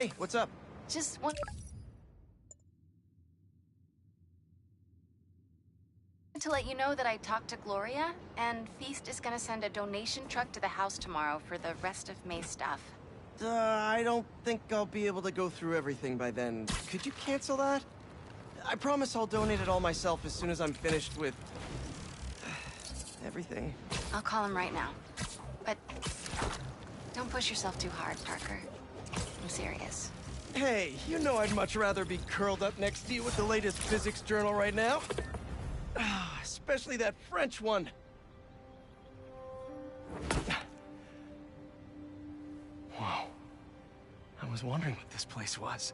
Hey, what's up? Just want to let you know that I talked to Gloria, and Feast is gonna send a donation truck to the house tomorrow for the rest of May's stuff. I don't think I'll be able to go through everything by then. Could you cancel that? I promise I'll donate it all myself as soon as I'm finished with... everything. I'll call him right now. But don't push yourself too hard, Parker. I'm serious. Hey, you know I'd much rather be curled up next to you with the latest physics journal right now. Especially that French one. Whoa. I was wondering what this place was.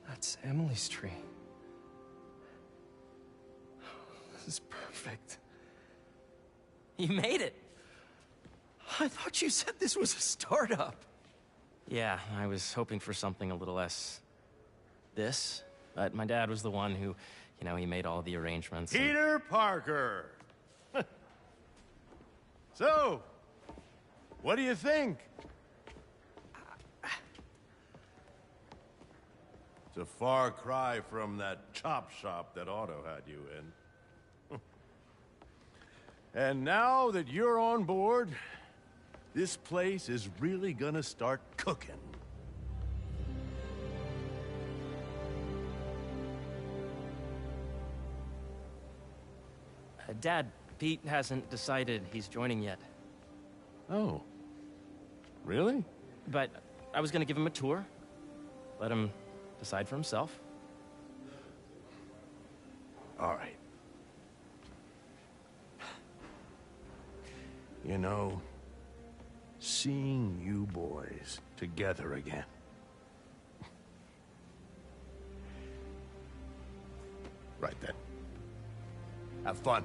That's Emily's tree. This is perfect. You made it! I thought you said this was a startup. Yeah, I was hoping for something a little less... this, but my dad was the one who, he made all the arrangements. Peter Parker! So, what do you think? It's a far cry from that chop shop that Otto had you in. And now that you're on board, this place is really gonna start cooking. Dad, Pete hasn't decided he's joining yet. Oh. Really? But I was gonna give him a tour. Let him decide for himself. All right. You know, seeing you boys together again. Right then. Have fun.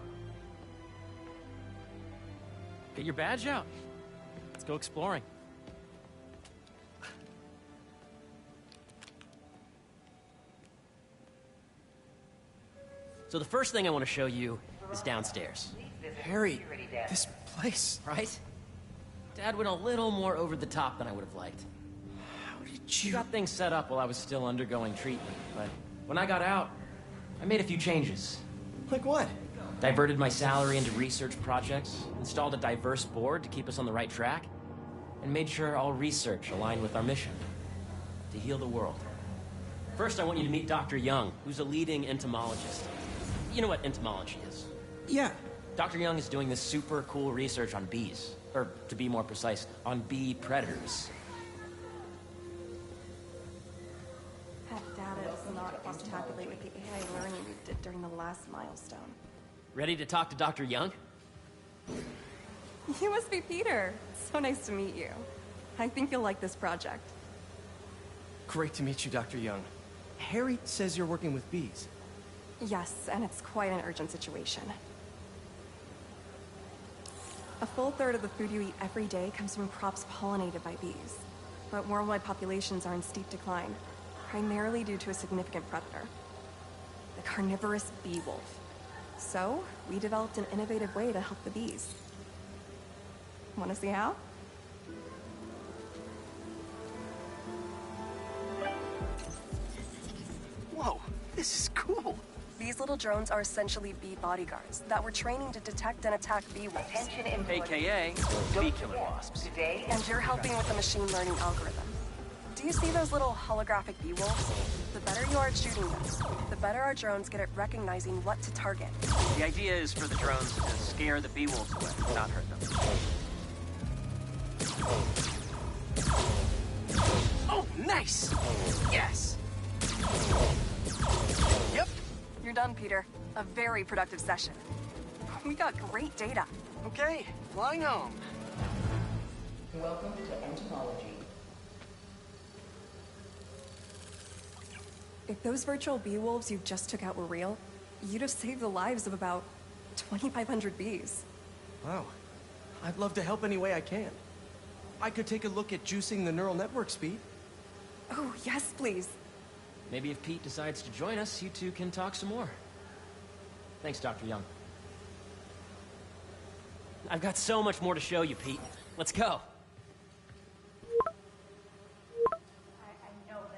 Get your badge out. Let's go exploring. So the first thing I want to show you is downstairs. Harry, this place... Right? Dad went a little more over the top than I would have liked. How did He you... got things set up while I was still undergoing treatment, but when I got out, I made a few changes. Like what? Diverted my salary into research projects, installed a diverse board to keep us on the right track, and made sure all research aligned with our mission, to heal the world. First, I want you to meet Dr. Young, who's a leading entomologist. You know what entomology is? Yeah. Dr. Young is doing this super cool research on bees, or to be more precise, on bee predators. That data does not cross-tabulate with the AI learning we did during the last milestone. Ready to talk to Dr. Young? You must be Peter. So nice to meet you. I think you'll like this project. Great to meet you, Dr. Young. Harry says you're working with bees. Yes, and it's quite an urgent situation. A full third of the food you eat every day comes from crops pollinated by bees. But worldwide populations are in steep decline, primarily due to a significant predator, the carnivorous bee wolf. So, we developed an innovative way to help the bees. Want to see how? Whoa, this is cool. These little drones are essentially bee bodyguards that we're training to detect and attack bee wolves. AKA bee killer wasps. And you're helping with the machine learning algorithm. Do you see those little holographic bee wolves? The better you are at shooting them, the better our drones get at recognizing what to target. The idea is for the drones to scare the bee wolves away, not hurt them. Oh, nice! Yes! Yep. You're done, Peter. A very productive session. We got great data. Okay, flying home. Welcome to entomology. If those virtual bee wolves you just took out were real, you'd have saved the lives of about 2,500 bees. Wow. I'd love to help any way I can. I could take a look at juicing the neural network speed. Oh, yes, please. Maybe if Pete decides to join us, you two can talk some more. Thanks, Dr. Young. I've got so much more to show you, Pete. Let's go.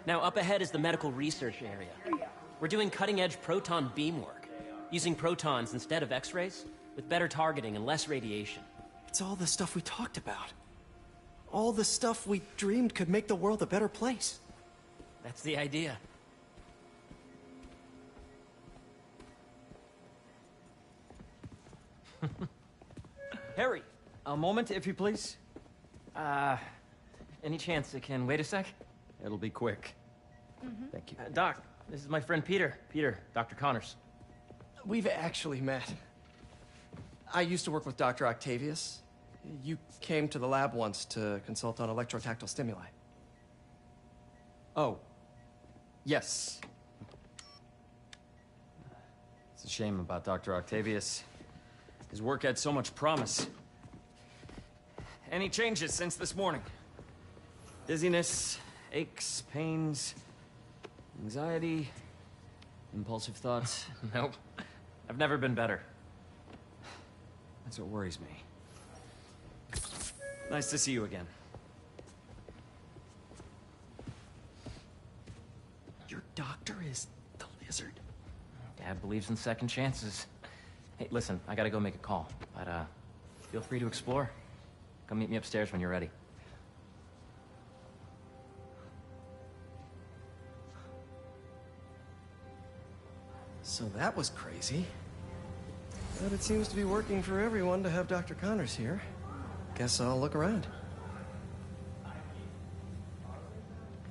Now, up ahead is the medical research area. We're doing cutting-edge proton beam work, using protons instead of X-rays, with better targeting and less radiation. It's all the stuff we talked about. All the stuff we dreamed could make the world a better place. That's the idea. Harry, a moment, if you please. Any chance it can wait a sec? It'll be quick. Thank you. Doc, this is my friend Peter. Peter, Dr. Connors. We've actually met. I used to work with Dr. Octavius. You came to the lab once to consult on electrotactile stimuli. Oh. Yes. It's a shame about Dr. Octavius. His work had so much promise. Any changes since this morning? Dizziness, aches, pains, anxiety, impulsive thoughts. Nope. I've never been better. That's what worries me. Nice to see you again. Your doctor is the lizard. Dad believes in second chances. Hey, listen, I gotta go make a call, but feel free to explore. Come meet me upstairs when you're ready. So that was crazy. But it seems to be working for everyone to have Dr. Connors here. Guess I'll look around.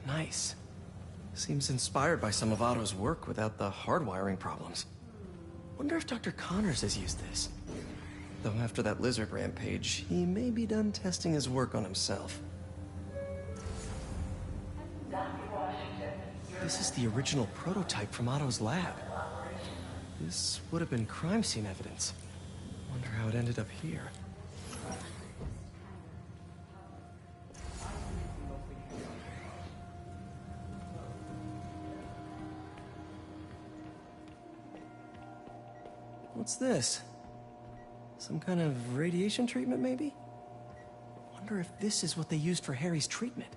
Nice. Seems inspired by some of Otto's work without the hardwiring problems. Wonder if Dr. Connors has used this. Though after that lizard rampage, he may be done testing his work on himself. This is the original prototype from Otto's lab. This would have been crime scene evidence. Wonder how it ended up here. What's this? Some kind of radiation treatment, maybe? Wonder if this is what they used for Harry's treatment.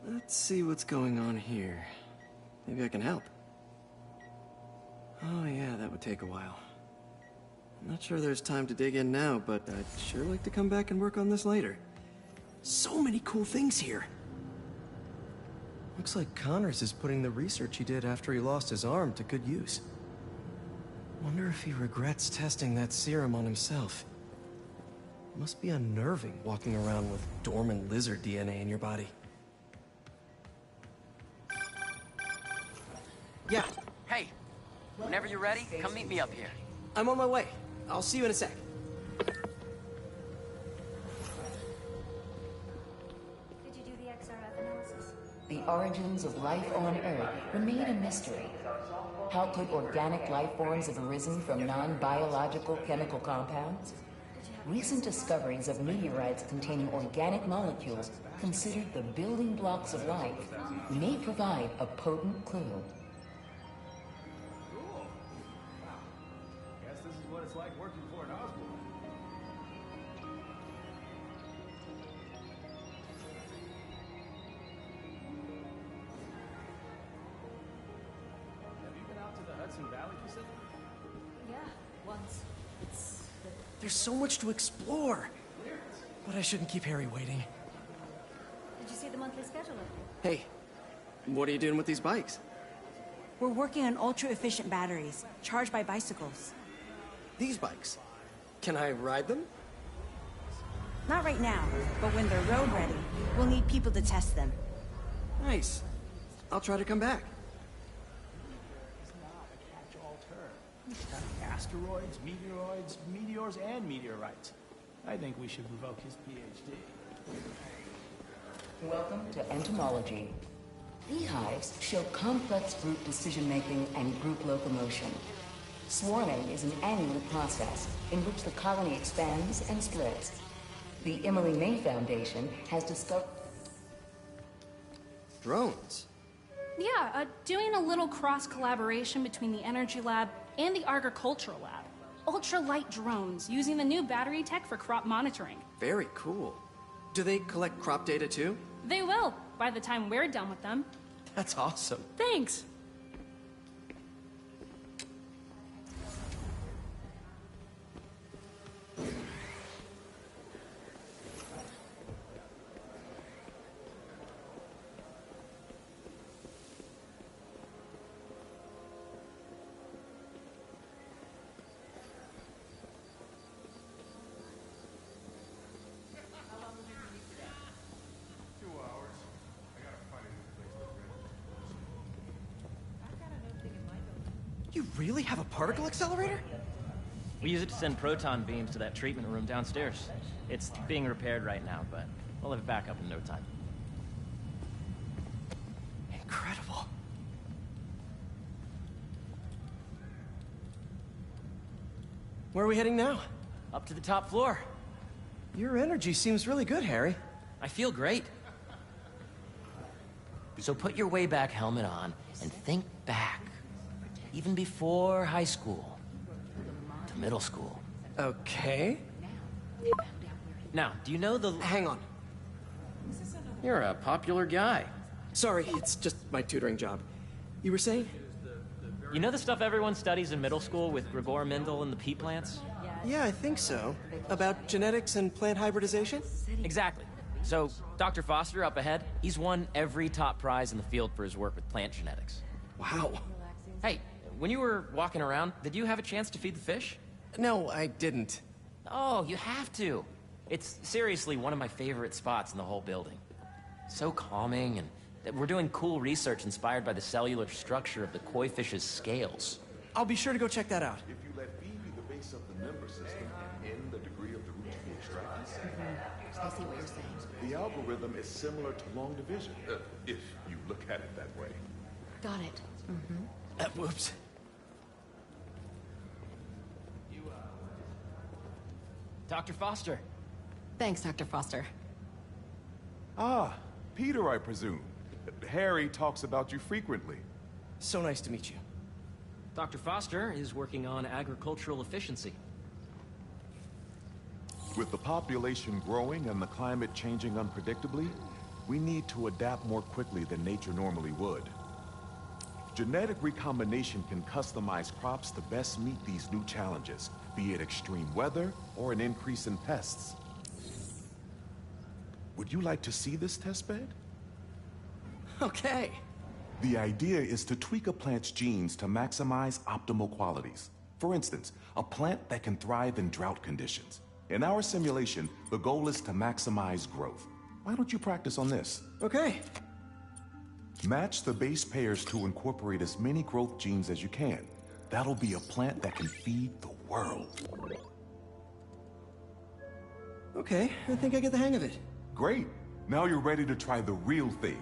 Let's see what's going on here. Maybe I can help. Oh yeah, that would take a while. I'm not sure there's time to dig in now, but I'd sure like to come back and work on this later. So many cool things here. Looks like Connors is putting the research he did after he lost his arm to good use. Wonder if he regrets testing that serum on himself. Must be unnerving walking around with dormant lizard DNA in your body. Yeah, Hey, whenever you're ready, come meet me up here. I'm on my way. I'll see you in a sec. Did you do the XRF analysis? The origins of life on Earth remain a mystery. How could organic life forms have arisen from non-biological chemical compounds? Recent discoveries of meteorites containing organic molecules, considered the building blocks of life, may provide a potent clue. Guess this is what it's like working for an Osborn. Have you been out to the Hudson Valley facility? Yeah, once. There's so much to explore. But I shouldn't keep Harry waiting. Did you see the monthly schedule? Hey, what are you doing with these bikes? We're working on ultra-efficient batteries, charged by bicycles. These bikes? Can I ride them? Not right now, but when they're road ready, we'll need people to test them. Nice. I'll try to come back. It's not a catch-all term. Asteroids, meteoroids, meteors, and meteorites. I think we should revoke his PhD. Welcome to entomology. Beehives show complex group decision-making and group locomotion. Swarming is an annual process in which the colony expands and splits. The Emily May Foundation has discovered... Drones? Yeah, doing a little cross-collaboration between the Energy Lab and the Agricultural Lab. Ultralight drones using the new battery tech for crop monitoring. Very cool. Do they collect crop data too? They will, by the time we're done with them. That's awesome. Thanks. You really have a particle accelerator? We use it to send proton beams to that treatment room downstairs. It's being repaired right now, but we'll have it back up in no time. Incredible. Where are we heading now? Up to the top floor. Your energy seems really good, Harry. I feel great. So put your way back helmet on and think back. Even before high school. To middle school. Okay. Now, do you know the... Hang on. You're a popular guy. Sorry, it's just my tutoring job. You were saying? You know the stuff everyone studies in middle school with Gregor Mendel and the pea plants? Yeah, I think so. About genetics and plant hybridization? Exactly. So, Dr. Foster up ahead, he's won every top prize in the field for his work with plant genetics. Wow. Hey, when you were walking around, did you have a chance to feed the fish? No, I didn't. Oh, you have to. It's seriously one of my favorite spots in the whole building. So calming, and we're doing cool research inspired by the cellular structure of the koi fish's scales. I'll be sure to go check that out. If you let B be the base of the member system and N the degree of the root to be extracted, I see what you're saying. the algorithm is similar to long division, if you look at it that way. Got it. Whoops. Dr. Foster. Thanks, Dr. Foster. Ah, Peter, I presume. Harry talks about you frequently. So nice to meet you. Dr. Foster is working on agricultural efficiency. With the population growing and the climate changing unpredictably, we need to adapt more quickly than nature normally would. Genetic recombination can customize crops to best meet these new challenges, be it extreme weather or an increase in pests. Would you like to see this testbed? Okay. The idea is to tweak a plant's genes to maximize optimal qualities. For instance, a plant that can thrive in drought conditions. In our simulation, the goal is to maximize growth. Why don't you practice on this? Okay. Match the base pairs to incorporate as many growth genes as you can. That'll be a plant that can feed the world. Okay, I think I get the hang of it. Great. Now you're ready to try the real thing.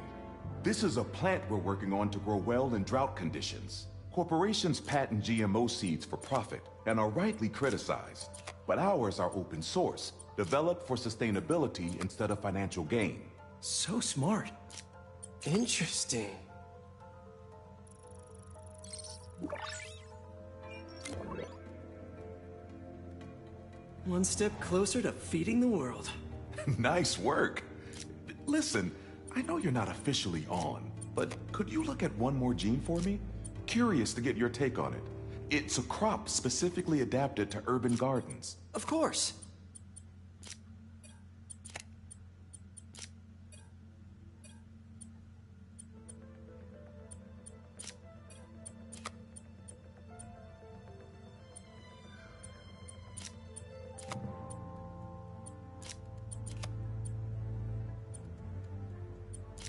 This is a plant we're working on to grow well in drought conditions. Corporations patent GMO seeds for profit and are rightly criticized. But ours are open source, developed for sustainability instead of financial gain. So smart. Interesting. One step closer to feeding the world. Nice work. Listen, I know you're not officially on, but could you look at one more gene for me? Curious to get your take on it. It's a crop specifically adapted to urban gardens. Of course.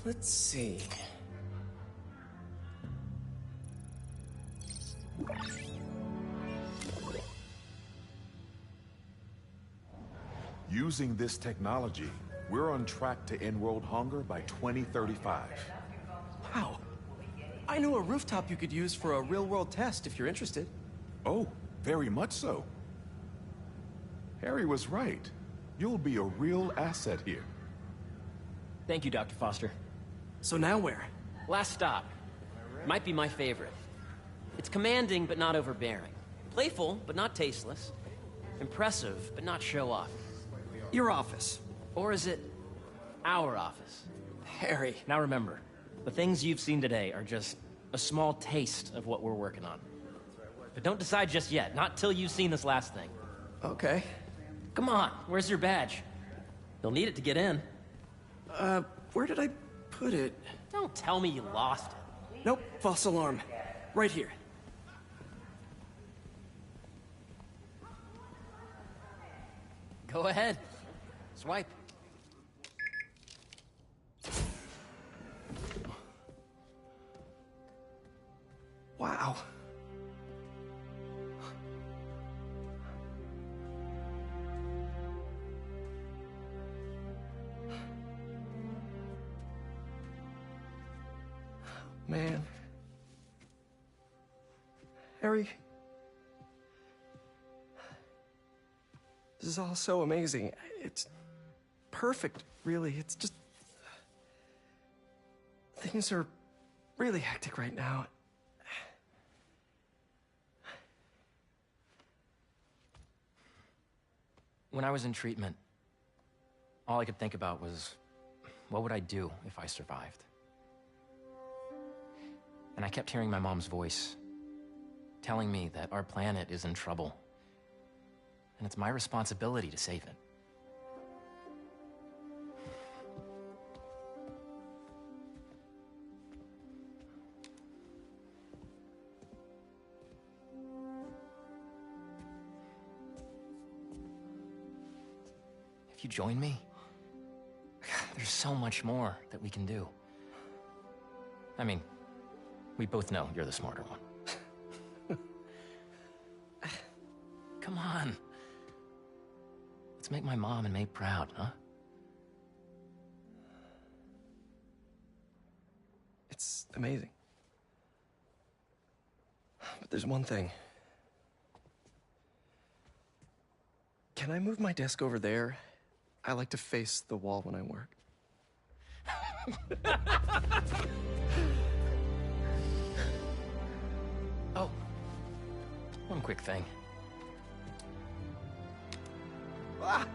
Let's see. Using this technology, we're on track to end world hunger by 2035. Wow. I know a rooftop you could use for a real-world test if you're interested. Oh, very much so. Harry was right. You'll be a real asset here. Thank you, Dr. Foster. So now where? Last stop. Might be my favorite. It's commanding, but not overbearing. Playful, but not tasteless. Impressive, but not show-off. Your office. Or is it our office? Harry. Now remember, the things you've seen today are just a small taste of what we're working on. But don't decide just yet, not till you've seen this last thing. Okay. Come on, where's your badge? You'll need it to get in. Where did I put it? Don't tell me you lost it. Nope, false alarm. Right here. Go ahead. Swipe. Wow. Man. Harry. This is all so amazing. It's perfect, really. It's just... Things are really hectic right now. When I was in treatment, all I could think about was, what would I do if I survived? And I kept hearing my mom's voice, telling me that our planet is in trouble, and it's my responsibility to save it. If you join me, there's so much more that we can do. I mean, we both know you're the smarter one. Come on. Let's make my mom and May proud, huh? It's amazing. But there's one thing. Can I move my desk over there? I like to face the wall when I work. Oh, one quick thing. Ah!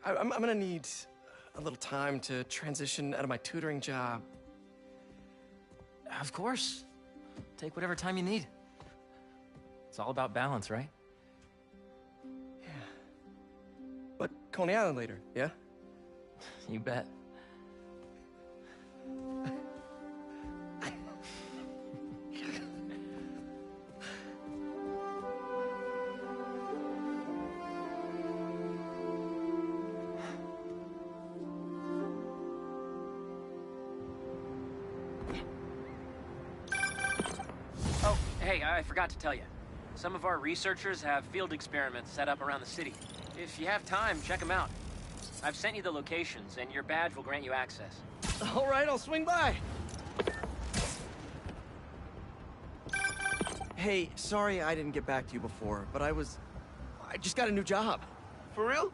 I'm gonna need a little time to transition out of my tutoring job. Of course. Take whatever time you need. It's all about balance, right? Yeah. But Coney Island later, yeah? You bet. Oh, hey, I forgot to tell you. Some of our researchers have field experiments set up around the city. If you have time, check them out. I've sent you the locations, and your badge will grant you access. All right, I'll swing by. Hey, sorry I didn't get back to you before, but I just got a new job. For real?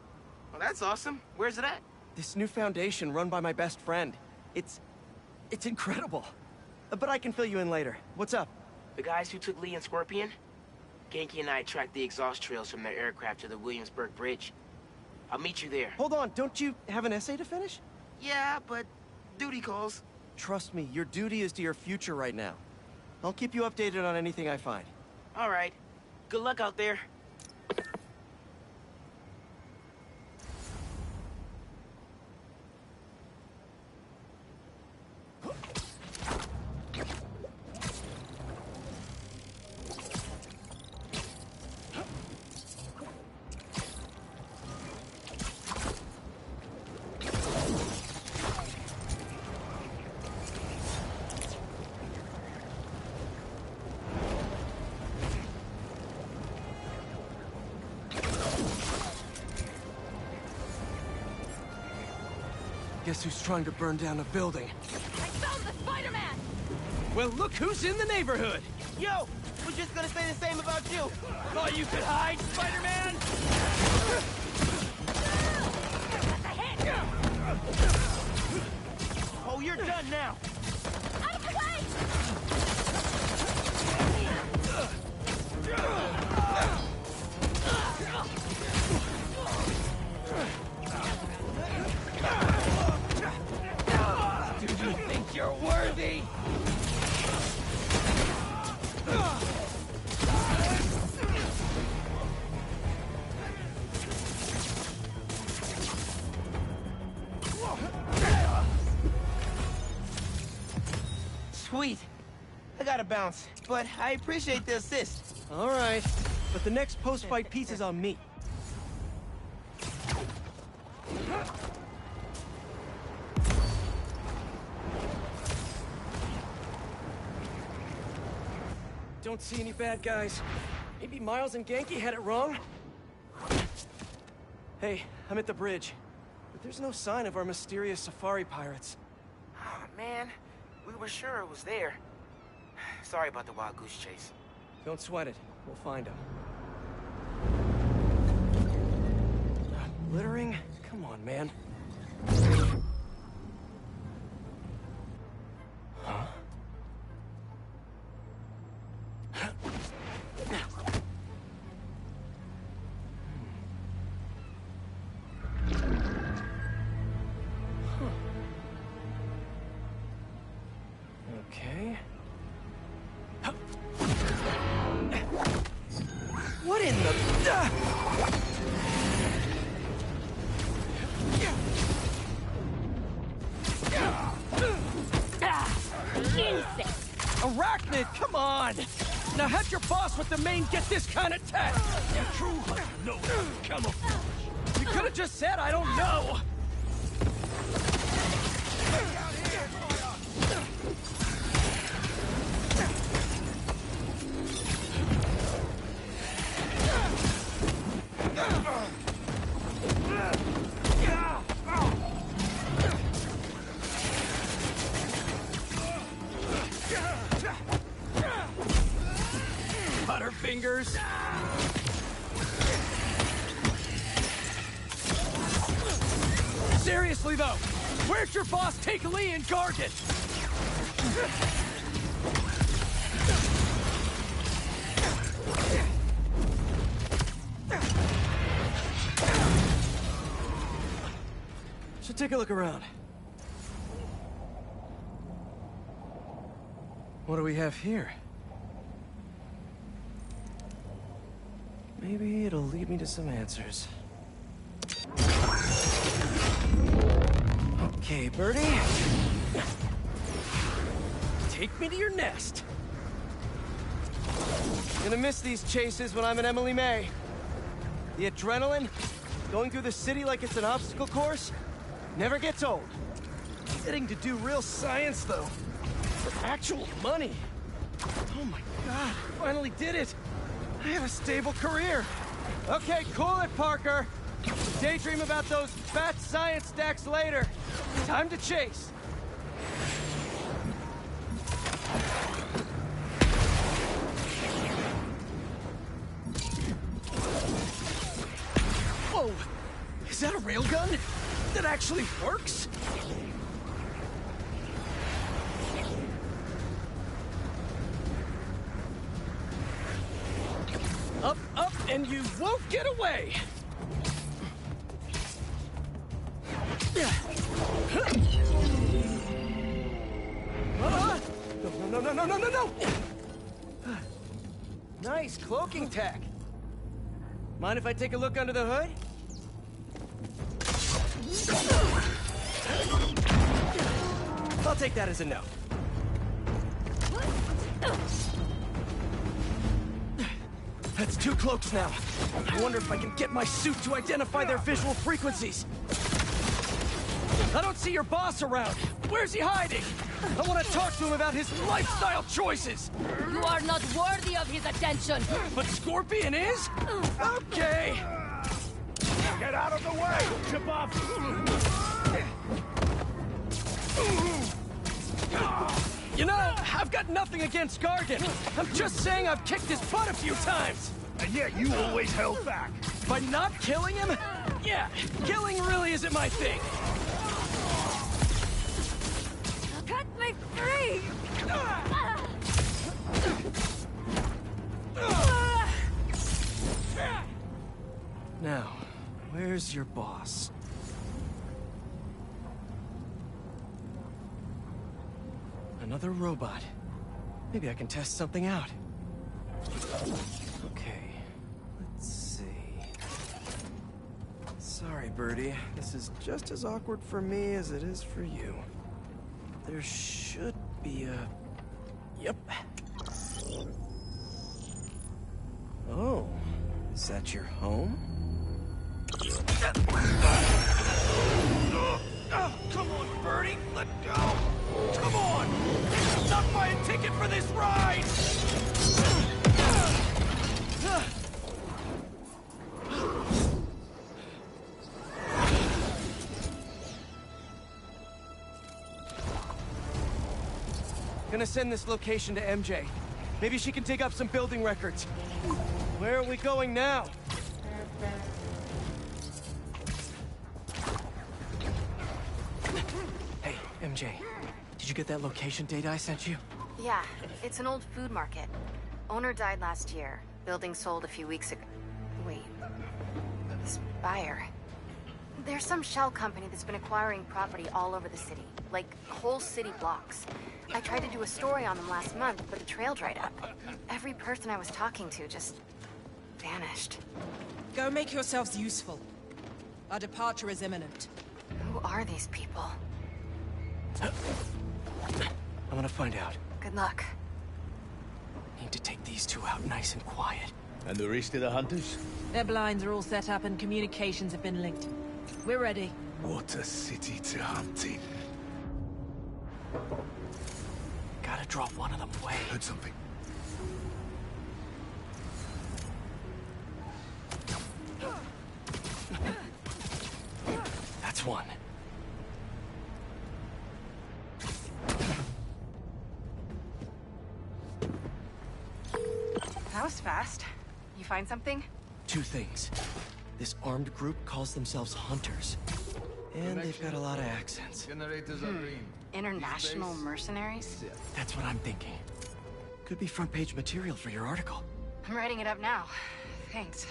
Well, that's awesome. Where's it at? This new foundation run by my best friend. It's incredible. But I can fill you in later. What's up? The guys who took Lee and Scorpion? Ganke and I tracked the exhaust trails from their aircraft to the Williamsburg Bridge. I'll meet you there. Hold on, don't you have an essay to finish? Yeah, but duty calls. Trust me, your duty is to your future right now. I'll keep you updated on anything I find. All right. Good luck out there. Guess who's trying to burn down a building? I found the Spider-Man! Well, look who's in the neighborhood! Yo! We're just gonna say the same about you! Thought you could hide, Spider-Man? Oh, you're done now! Out of the way! Do you think you're worthy? Sweet. I gotta bounce, but I appreciate the assist. All right, but the next post-fight piece is on me. Don't see any bad guys. Maybe Miles and Genki had it wrong? Hey, I'm at the bridge. But there's no sign of our mysterious safari pirates. Oh, man. We were sure it was there. Sorry about the wild goose chase. Don't sweat it. We'll find them. Littering? Come on, man. Huh? Okay. What in the... Arachnid, come on! Now have your boss with the main get this kind of tech! True hunter knows camouflage. You could have just said, I don't know! Butterfingers. Seriously though, where'd your boss take Lee and Gargan? Should take a look around. What do we have here? Maybe it'll lead me to some answers. Okay, Birdie. Take me to your nest. Gonna miss these chases when I'm in Emily May. The adrenaline, going through the city like it's an obstacle course, never gets old. Getting to do real science, though. For actual money. Oh my god, finally did it. I have a stable career. Okay, cool it, Parker. Daydream about those fat science stacks later. Time to chase. Whoa! Is that a railgun? That actually works? Up, up, and you won't get away! No! Nice cloaking tech. Mind if I take a look under the hood? I'll take that as a no. That's 2 cloaks now. I wonder if I can get my suit to identify their visual frequencies. I don't see your boss around. Where's he hiding? I want to talk to him about his lifestyle choices. You are not worthy of his attention. But Scorpion is? Okay. Get out of the way! Chip off! You know, I've got nothing against Gargan. I'm just saying I've kicked his butt a few times. And yet you always held back. By not killing him? Yeah, killing really isn't my thing. Cut me free! Now, where's your boss? Another robot. Maybe I can test something out. Okay, let's see. Sorry, Birdie. This is just as awkward for me as it is for you. There should be a... Yep. Oh, is that your home? Oh, come on, Birdie, let go! Come on! Not buy a ticket for this ride! Gonna send this location to MJ. Maybe she can dig up some building records. Where are we going now? Hey, MJ. Did you get that location data I sent you? Yeah, it's an old food market. Owner died last year. Building sold a few weeks ago. Wait. This buyer. There's some shell company that's been acquiring property all over the city. Like, whole city blocks. I tried to do a story on them last month, but the trail dried up. Every person I was talking to just... vanished. Go make yourselves useful. Our departure is imminent. Who are these people? I'm gonna find out. Good luck. Need to take these two out nice and quiet. And the rest of the hunters? Their blinds are all set up and communications have been linked. We're ready. What a city to hunt in. Gotta drop one of them away. Heard something. That's one. That was fast. You find something? Two things. This armed group calls themselves Hunters. And they've got a lot of accents. Generators are green. International mercenaries? That's what I'm thinking. Could be front page material for your article. I'm writing it up now. Thanks.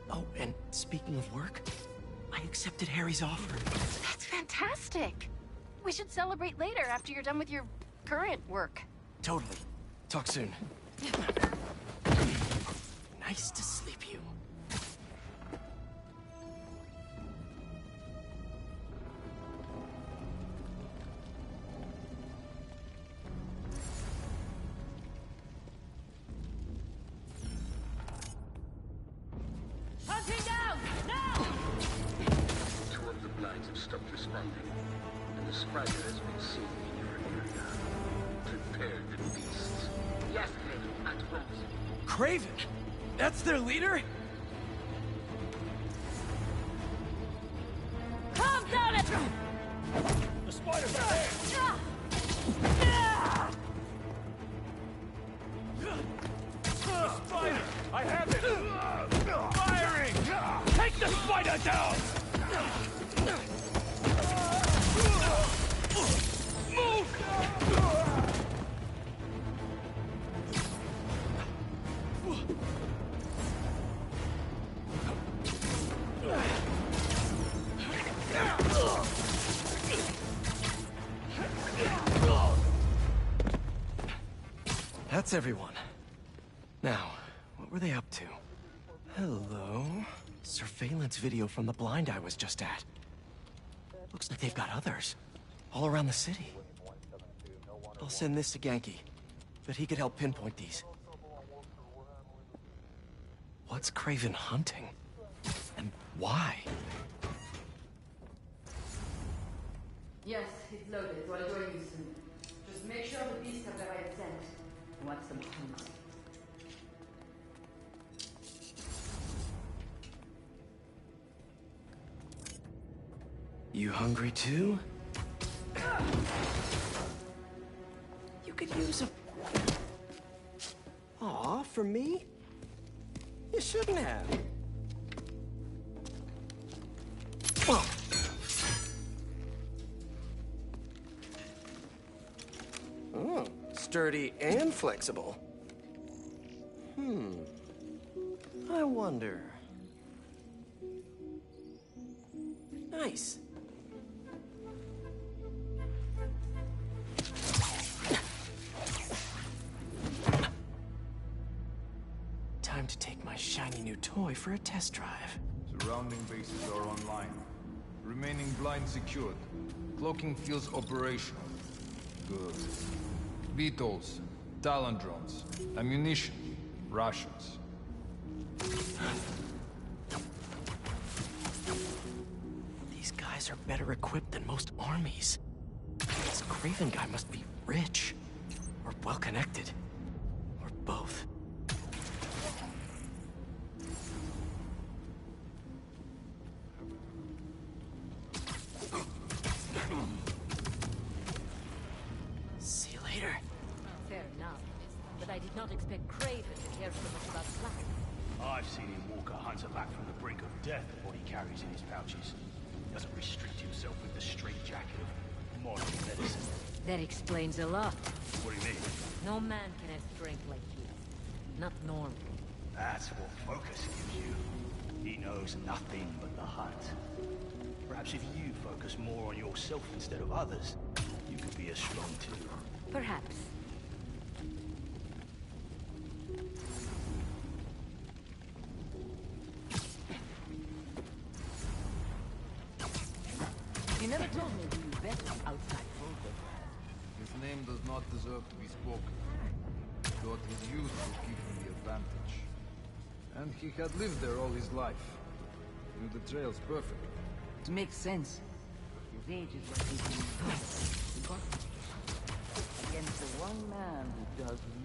Oh, and speaking of work, I accepted Harry's offer. That's fantastic. We should celebrate later after you're done with your current work. Totally. Talk soon. Nice to sleep you. Hunting down! Now! Two of the blinds have stopped responding, and the spider has been seen in your area. Prepare the beasts. Yes, Craven, at once. Craven? That's their leader? Calm down it! The spider's there! The spider! I have it! Firing! Take the spider down! Move! That's everyone. Now, what were they up to? Hello? Surveillance video from the blind I was just at. Looks like they've got others. All around the city. I'll send this to Genki. But he could help pinpoint these. What's Craven hunting? And why? Yes, it's loaded, so I'll join you soon. Just make sure the beasts have the right scent. Watch them hunt. You hungry too? You could use a... Aw, for me? You shouldn't have. Whoa. Oh, sturdy and flexible. I wonder... Nice. Time to take my shiny new toy for a test drive. Surrounding bases are online. Remaining blind secured. Cloaking fields operational. Good. Beetles, Talon drones, ammunition, rations. These guys are better equipped than most armies. This Kraven guy must be rich, or well-connected, or both. See you later. Fair enough. But I did not expect Kraven to care so much about flag. I've seen him walk a hunter back from the brink of death with what he carries in his pouches. He doesn't restrict himself with the straitjacket of modern medicine. That explains a lot. What do you mean? No man can have strength like his. Not normal. That's what Focus gives you. He knows nothing but the hunt. Perhaps if you focus more on yourself instead of others, you could be as strong too. Perhaps. You never told me who you bet outside Volga. His name does not deserve to be spoken. Thought his youth would give him the advantage. And he had lived there all his life. Knew the trails perfectly. It makes sense. His age is what he's got against the one man who doesn't.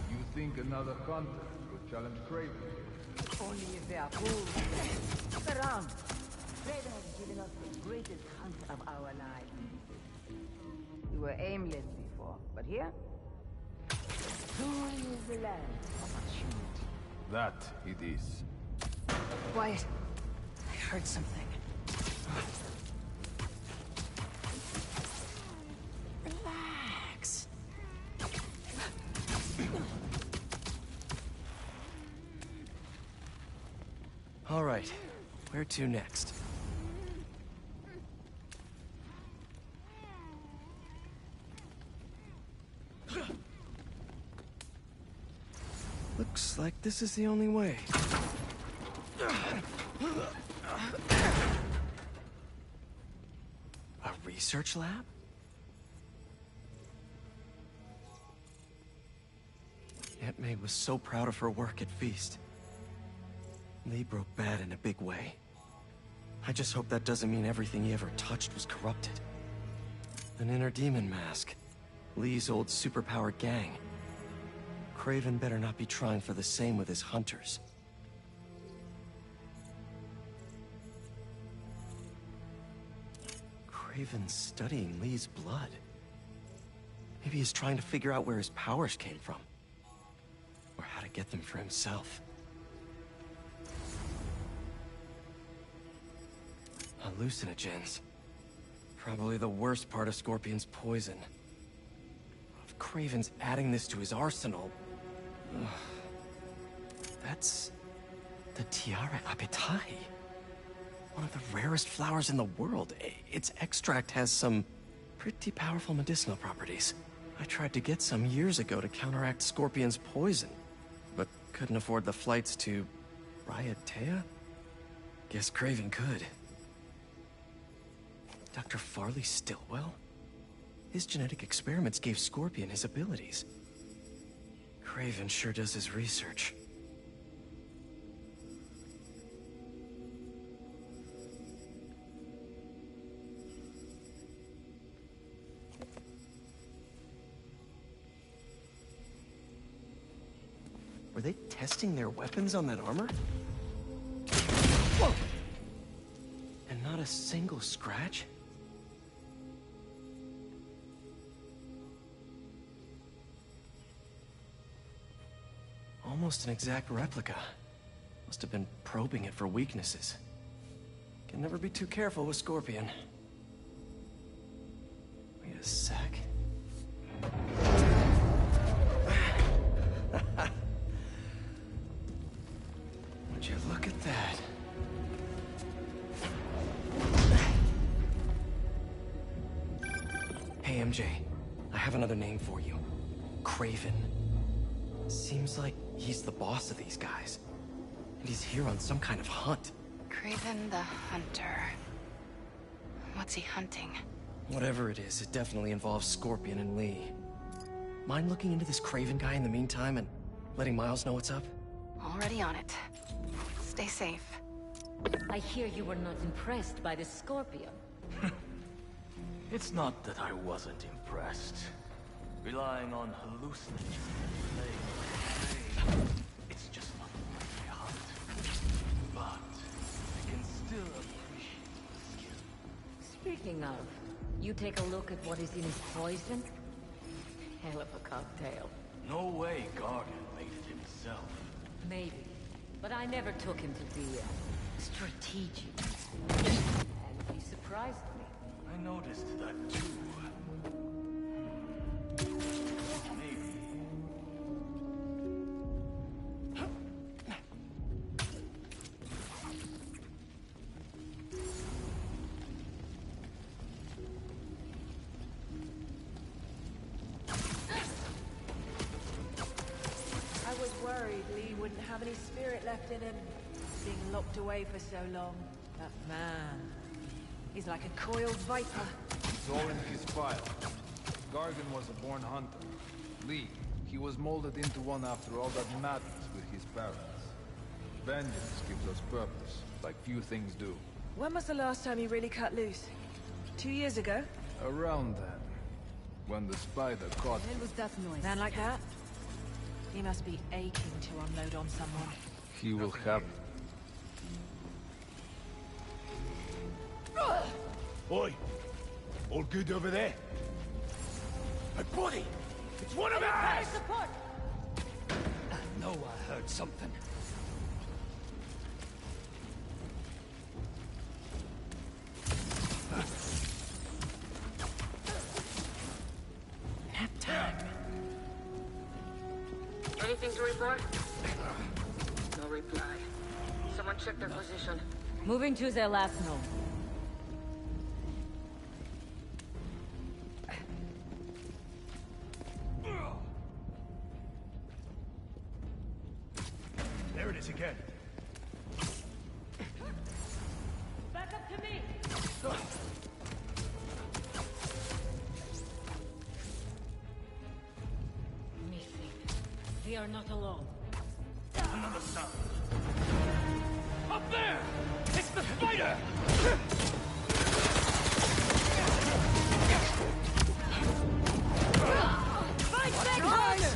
You think another contest would challenge Kraven? Only if they are fools. Look around. Kraven has given us the greatest hunt of our lives. We were aimless before, but here? Soon is the land of opportunity. That it is. Quiet. I heard something. Relax. All right, where to next? Looks like this is the only way. A research lab? Aunt May was so proud of her work at Feast. Lee broke bad in a big way. I just hope that doesn't mean everything he ever touched was corrupted. An inner demon mask. Lee's old superpowered gang. Kraven better not be trying for the same with his hunters. Kraven's studying Lee's blood. Maybe he's trying to figure out where his powers came from. Or how to get them for himself. Hallucinogens. Probably the worst part of Scorpion's poison. If Kraven's adding this to his arsenal... That's... the Tiara Apitai. One of the rarest flowers in the world. Its extract has some pretty powerful medicinal properties. I tried to get some years ago to counteract Scorpion's poison, but couldn't afford the flights to Raiatea? Guess Kraven could. Dr. Farley Stillwell? His genetic experiments gave Scorpion his abilities. Kraven sure does his research. Were they testing their weapons on that armor? Whoa! And not a single scratch? Almost an exact replica. Must have been probing it for weaknesses. Can never be too careful with Scorpion. Wait a sec. Would you look at that? Hey, MJ. I have another name for you. Kraven. Seems like he's the boss of these guys. And he's here on some kind of hunt. Kraven the Hunter. What's he hunting? Whatever it is, it definitely involves Scorpion and Lee. Mind looking into this Kraven guy in the meantime and letting Miles know what's up? Already on it. Stay safe. I hear you were not impressed by the Scorpion. It's not that I wasn't impressed. Relying on hallucinogens to play. It's just not my hunt. But I can still appreciate the skill. Speaking of, you take a look at what is in his poison? Hell of a cocktail. No way Gargan made it himself. Maybe, but I never took him to be strategic. And he surprised me. I noticed that too. Maybe. I was worried Lee wouldn't have any spirit left in him, being locked away for so long. But man, he's like a coiled viper. It's all in his file. Gargan was a born hunter. Lee, he was molded into one after all that madness with his parents. Vengeance gives us purpose, like few things do. When was the last time you really cut loose? 2 years ago? Around then, when the spider caught When was that noise? Man like that? He must be aching to unload on someone. he will have... Oi! All good over there? A body! It's one of ours! Support! I know I heard something. Nap time. Anything to report? No reply. Someone check their position. Moving to their last node. There it is again. Back up to me! Missing. We are not alone. Another sound. Up there! It's the spider! Fight back harder!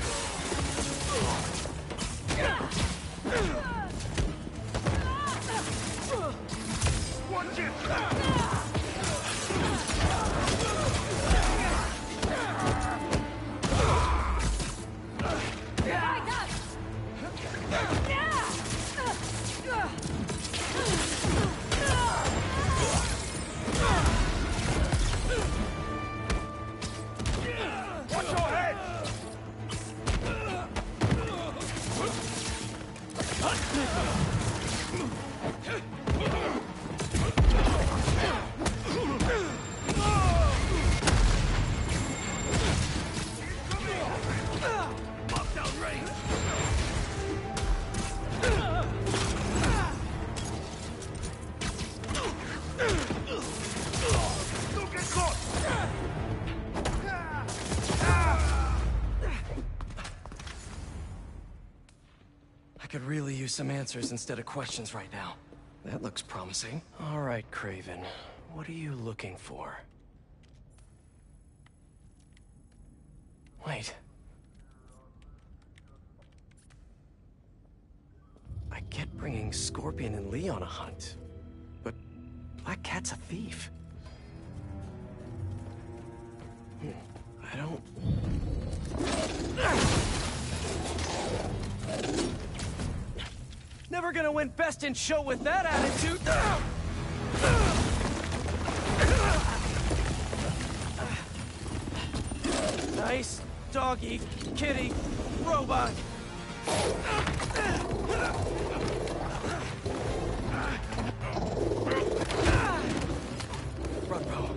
Watch it! Watch your head! Lockdown range! Don't get caught! I could really use some answers instead of questions right now. That looks promising. All right, Kraven. What are you looking for? Wait. I get bringing Scorpion and Lee on a hunt, but Black Cat's a thief. I don't... Never gonna win Best in Show with that attitude! Nice doggy, kitty, robot! Front row.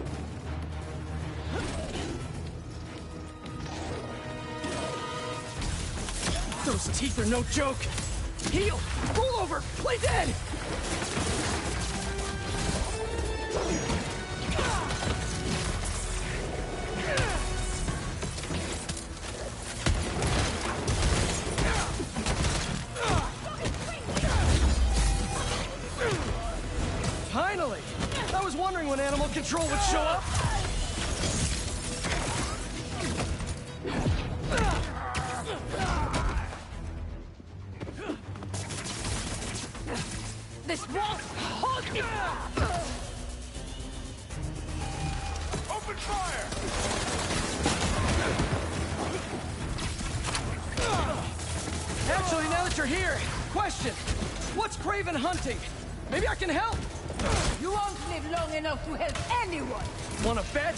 Those teeth are no joke! Heal! Roll over! Play dead! Finally! I was wondering when animal control would show up! This wall! Hold me! Open fire! Actually, now that you're here, question. What's Craven hunting? Maybe I can help. You won't live long enough to help anyone! Wanna bet?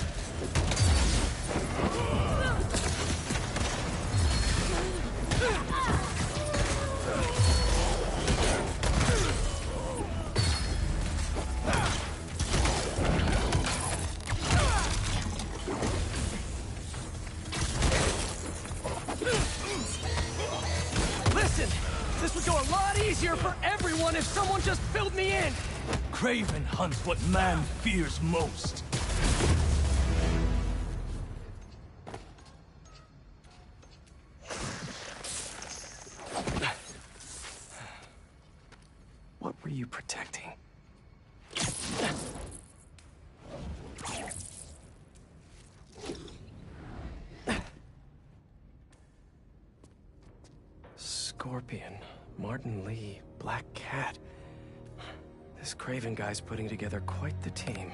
Listen, this would go a lot easier for everyone if someone just filled me in. Craven hunts what man fears most. What were you protecting? Scorpion, Martin Lee, Black Cat. This Craven guy's putting together quite the team.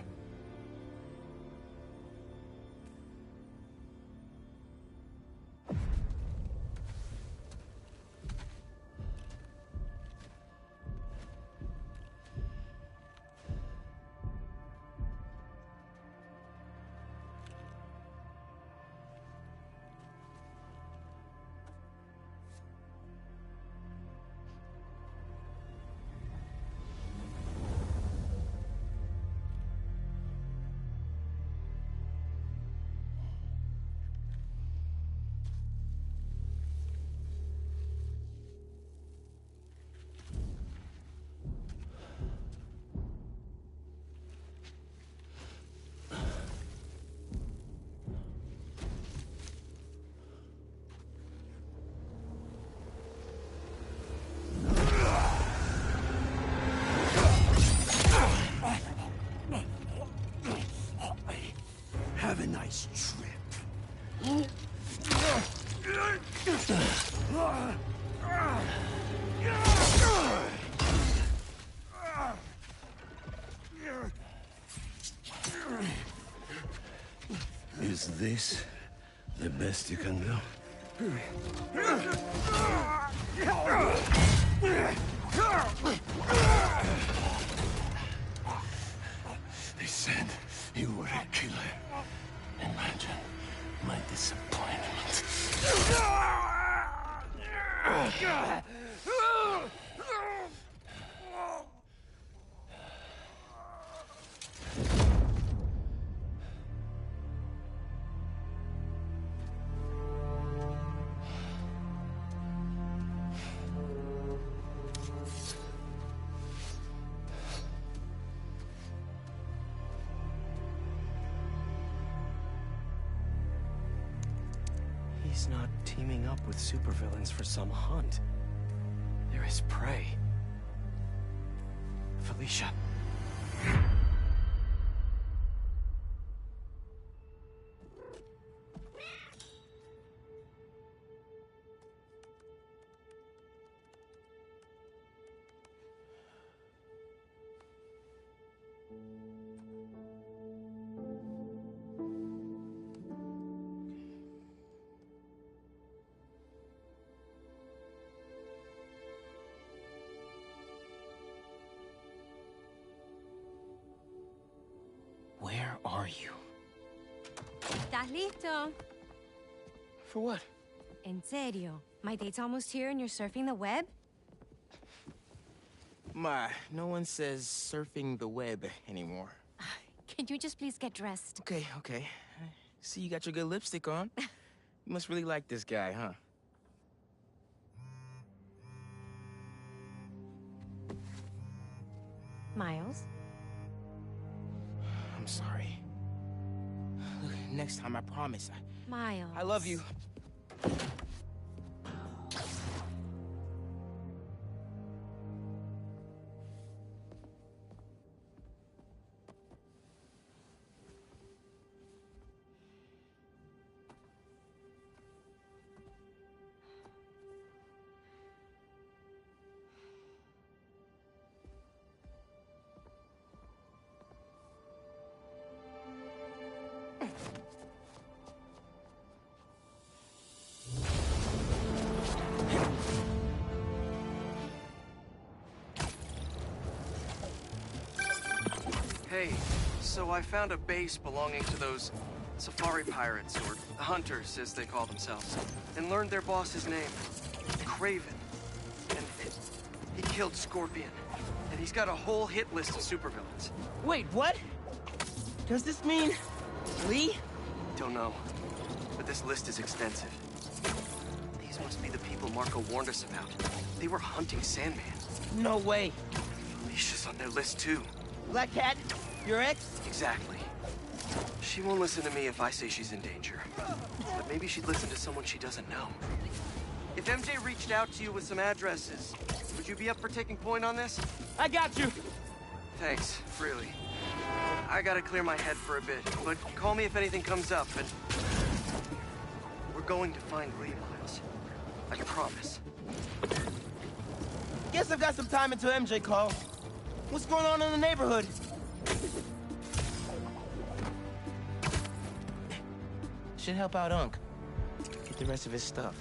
Have a nice trip. Is this the best you can do? They said you were a killer. Imagine my disappointment. He's not teaming up with supervillains for some hunt. There is prey. Felicia. Where are you? ¿Estás listo? For what? En serio. My date's almost here and you're surfing the web? Ma, no one says surfing the web anymore. Can you just please get dressed? Okay. See, you got your good lipstick on. You must really like this guy, huh? Miles? I'm sorry. Look, next time, I promise. Miles. I love you. Hey, so I found a base belonging to those safari pirates, or hunters, as they call themselves, and learned their boss's name, Kraven. And he killed Scorpion, and he's got a whole hit list of supervillains. Wait, what? Does this mean Lee? Don't know, but this list is extensive. These must be the people Marco warned us about. They were hunting Sandman. No way. Felicia's on their list, too. Black Cat? Your ex? Exactly. She won't listen to me if I say she's in danger. But maybe she'd listen to someone she doesn't know. If MJ reached out to you with some addresses, would you be up for taking point on this? I got you! Thanks, really. I gotta clear my head for a bit, but call me if anything comes up, and... We're going to find Lee, Miles. I promise. Guess I've got some time until MJ calls. What's going on in the neighborhood? Should help out Unc. Get the rest of his stuff.